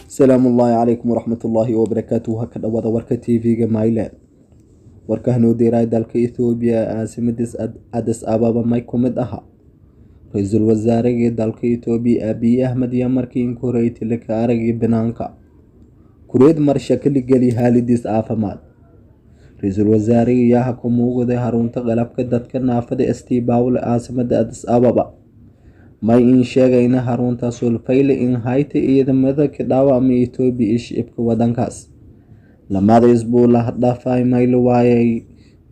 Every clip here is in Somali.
السلام الله عليكم ورحمة الله وبركاته. هكذا وضع وركة تي في جمايلان warkahnu diray dalka Ethiopia caasimadiis Addis Ababa may kumid aha ra'iisul wasaaraha dalka Ethiopia Abiy Ahmed iyo markii inkureeyay la ka aragay banaanka kureed marshakali gali halidiis caafimaad ra'iisul wasaaraha ayaa ku muuqday harunta qalabka dadka naafada istiibaawle caasimada Addis Ababa may in sheegayna harunta sulfayle in hayte ciidamada ka dhaawacmay Ethiopia shicibka wadankaas لماذا يسبو الله دافعي مايلو وايي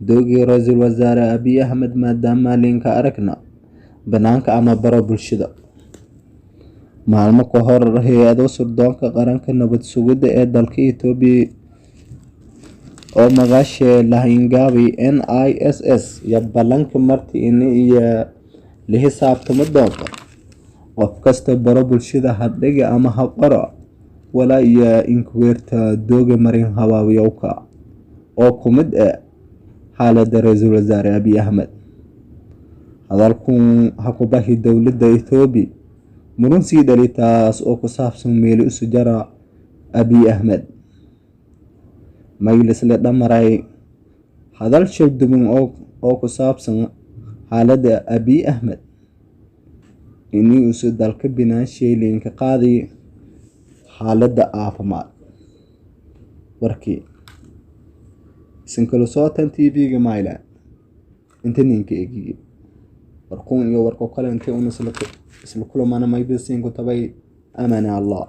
دوغي رئيس الوزراء أبي أحمد مادام مالين كأركنا بنانك أما برا بلشدة معلومة كهور هي سردون كقرانك نبت سوغد دالك إيتوبي أو مغاشي لهنغاوي NISS يبالانك مرتي إني لحساب تمدونك وفكست برا بلشدة هدقي أما هقرأ ولا يا إنكويرتا دوغ مرين هواويوكا أو كومد حالة رئيس الوزراء أبي أحمد هذا الكون حكوبه دولة إثيوبي مرون سيدالي تاس أو كساف سميلي أسجرى أبي أحمد ما يلسل دمراي هذا الشد من أو كساف سن حالة أبي أحمد إني أسد الكبنا شيلين كقاضي xaaladda caafimaad warkii sinkalo sootan TV-ga Mayland inta ninka eegay warkun iyo warko kale inta uu isla kulamana may bisin ku tabay amana Allah